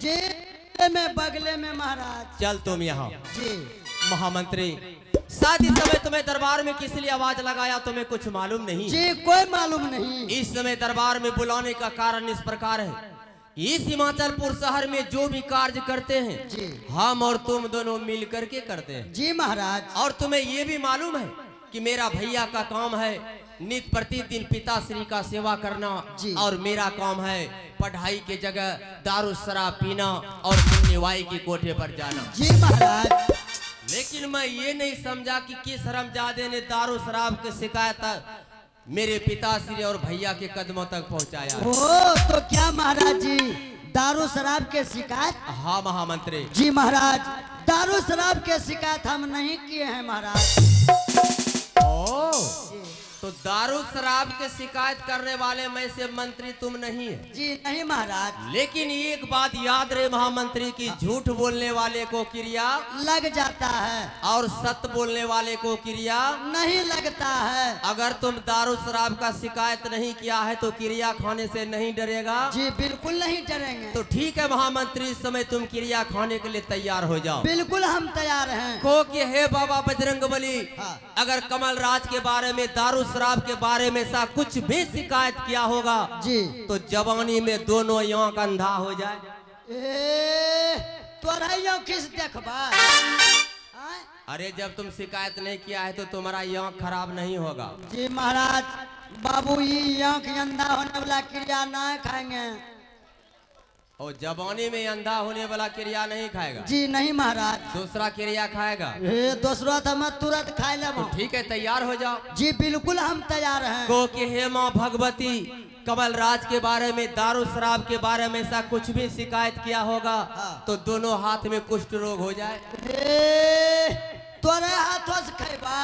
जी में बगले में महाराज। चल तुम यहाँ। जी महामंत्री, शादी समय तुम्हें दरबार में किस लिए आवाज लगाया तुम्हें कुछ मालूम नहीं? जी कोई मालूम नहीं। इस समय दरबार में बुलाने का कारण इस प्रकार है, इस हिमाचलपुर शहर में जो भी कार्य करते हैं जी हम और तुम दोनों मिल करके करते हैं। जी महाराज। और तुम्हें ये भी मालूम है कि मेरा भैया का काम है नित्य प्रतिदिन पिताश्री का सेवा करना और मेरा काम है पढ़ाई के जगह दारू शराब पीना और पुण्यवाई की कोठे पर जाना। जी महाराज। लेकिन मैं ये नहीं समझा कि किस हरामजादे ने दारू शराब की शिकायत मेरे पिताश्री और भैया के कदमों तक पहुंचाया। ओ तो क्या महाराज जी दारू शराब के शिकायत? हाँ महामंत्री। जी महाराज, दारू शराब के शिकायत हम नहीं किए हैं महाराज। ओ तो दारू शराब के शिकायत करने वाले में से मंत्री तुम नहीं है? जी नहीं महाराज। लेकिन एक बात याद रहे महामंत्री की, झूठ बोलने वाले को क्रिया लग जाता है और सत्य बोलने वाले को क्रिया नहीं लगता है। अगर तुम दारू शराब का शिकायत नहीं किया है तो क्रिया खाने से नहीं डरेगा? जी बिल्कुल नहीं डरेंगे। तो ठीक है महामंत्री, इस समय तुम क्रिया खाने के लिए तैयार हो जाओ। बिल्कुल हम तैयार हैं। को कि हे बाबा बजरंगबली, हाँ। अगर कमल राज के बारे में दारू शराब के बारे में सा कुछ भी शिकायत किया होगा जी तो जवानी में दोनों आंख अंधा हो जाए। तोरा किस देखबा? अरे जब तुम शिकायत नहीं किया है तो तुम्हारा आंख खराब नहीं होगा। जी महाराज, बाबू ये आंख अंधा होने वाला क्रिया नहीं खाएंगे। और जवानी में अंधा होने वाला क्रिया नहीं खाएगा? जी नहीं महाराज। दूसरा क्रिया खाएगा? दूसरा तो मैं तुरंत खा लेब। ठीक है तैयार हो जाओ। जी बिल्कुल हम तैयार हैं। को कि हे माँ भगवती, कमल राज के बारे में दारू शराब के बारे में ऐसा कुछ भी शिकायत किया होगा तो दोनों हाथ में कुष्ठ रोग हो जाए। तोरे हाथों से खेबा।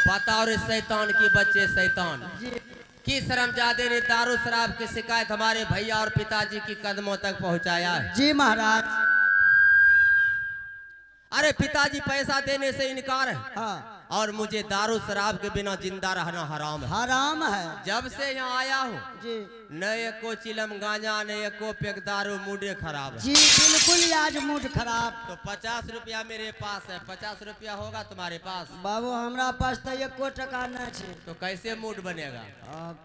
पता और शैतान की बच्चे शैतान किस हरामजादे ने दारू शराब की शिकायत हमारे भैया और पिताजी की कदमों तक पहुंचाया है। जी महाराज। अरे पिताजी पैसा देने से इनकार है। हाँ। और मुझे दारू शराब के बिना जिंदा रहना हराम है। हराम है। जब से यहाँ आया हूँ जी न एको चिलम गांजा न एको पेक दारू, मूडे खराब है। जी बिल्कुल आज मूड खराब। तो 50 रुपया मेरे पास है, 50 रुपया होगा तुम्हारे पास? बाबू हमरा पास तो एको टका नहीं है। तो कैसे मूड बनेगा?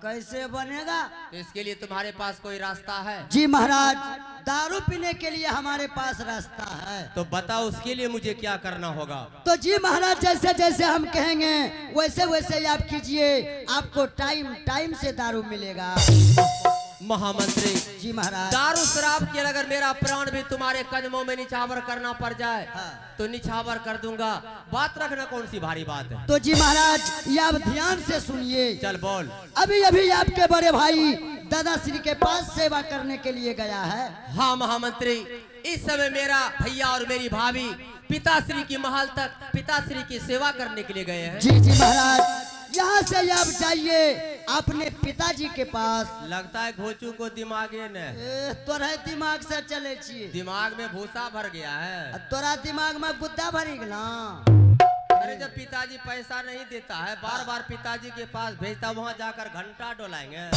कैसे बनेगा? तो इसके लिए तुम्हारे पास कोई रास्ता है? जी महाराज, दारू पीने के लिए हमारे पास रास्ता है। तो बताओ उसके लिए मुझे क्या करना होगा? तो जी महाराज जैसे जैसे हम कहेंगे वैसे वैसे आप कीजिए, आपको टाइम टाइम से दारू मिलेगा। महामंत्री जी महाराज। दारू शराब के अगर मेरा प्राण भी तुम्हारे कदमों में निछावर करना पड़ जाए तो निछावर कर दूंगा। बात रखना कौन सी भारी बात है। तो जी महाराज ये आप ध्यान से सुनिए। चल बोल। अभी अभी आपके बड़े भाई दादाश्री के पास सेवा करने के लिए गया है। हाँ महामंत्री, इस समय मेरा भैया और मेरी भाभी पिताश्री की महल तक पिताश्री की सेवा करने के लिए गए हैं। जी जी महाराज, यहाँ से आप जाइए अपने पिताजी के पास। लगता है घोचू को दिमागे न तोरा दिमाग से चले छिए। दिमाग में भूसा भर गया है। तोरा दिमाग में गुद्दा भरी गला। अरे जब पिताजी पैसा नहीं देता है, बार बार पिताजी के पास भेजता, वहाँ जाकर घंटा डोलाएंगे।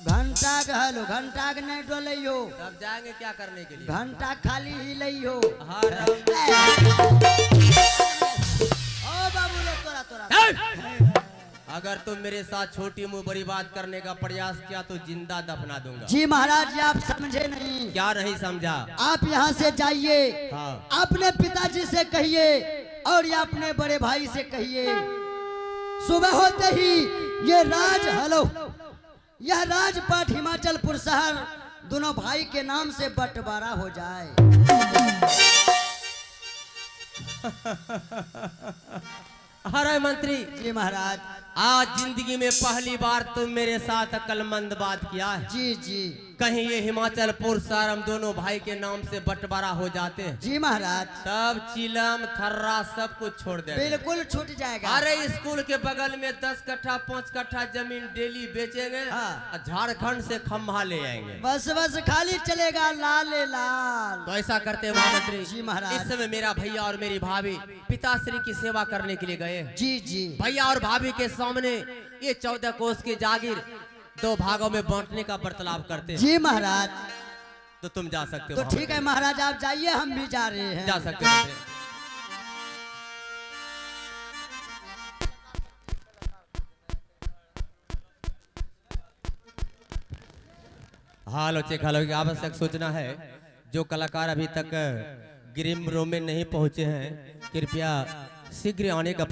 घंटा के हेलो, घंटा के नहीं डोलियो। तब जाएंगे क्या करने के लिए? घंटा खाली ही लियो। हाँ ओ बाबू रे तोरा तोरा। अगर तुम मेरे साथ छोटी मुंह बड़ी बात करने का प्रयास किया तो जिंदा दफना दूंगा। जी महाराज जी आप समझे नहीं। क्या नहीं समझा? आप यहाँ से जाइए। हाँ। अपने पिताजी से कहिए और या अपने बड़े भाई से कहिए, सुबह होते ही ये यह राजपाट हिमाचलपुर शहर दोनों भाई के नाम से बंटवारा हो जाए। अरे मंत्री जी महाराज। आज जिंदगी में पहली बार तुम मेरे साथ अक्लमंद बात किया है। जी जी कहीं ये हिमाचलपुर सारम दोनों भाई के नाम से बंटवारा हो जाते हैं, जी महाराज, तब चिलम थर्रा सब कुछ छोड़ दे। बिल्कुल छूट जाएगा। अरे स्कूल के बगल में 10 कट्ठा 5 कट्ठा जमीन डेली बेचेंगे, हाँ। और झारखंड से खम्भा ले आएंगे। बस बस खाली चलेगा लाल लाल। तो ऐसा करते महामंत्री जी महाराज। इस समय मेरा भैया और मेरी भाभी पिताश्री की सेवा करने के लिए गए हैं। जी जी। भैया और भाभी के सामने ये 14 कोस की जागीर 2 भागों में बांटने का बर्ताव करते हैं। जी महाराज। तो तुम जा सकते हो। तो ठीक है महाराज, आप जाइए, हम भी जा रहे हैं। जा सकते हो। हाल चेक हाल की आवश्यक सूचना है, जो कलाकार अभी तक ग्रीन रूम में नहीं पहुंचे हैं, कृपया शीघ्र आने का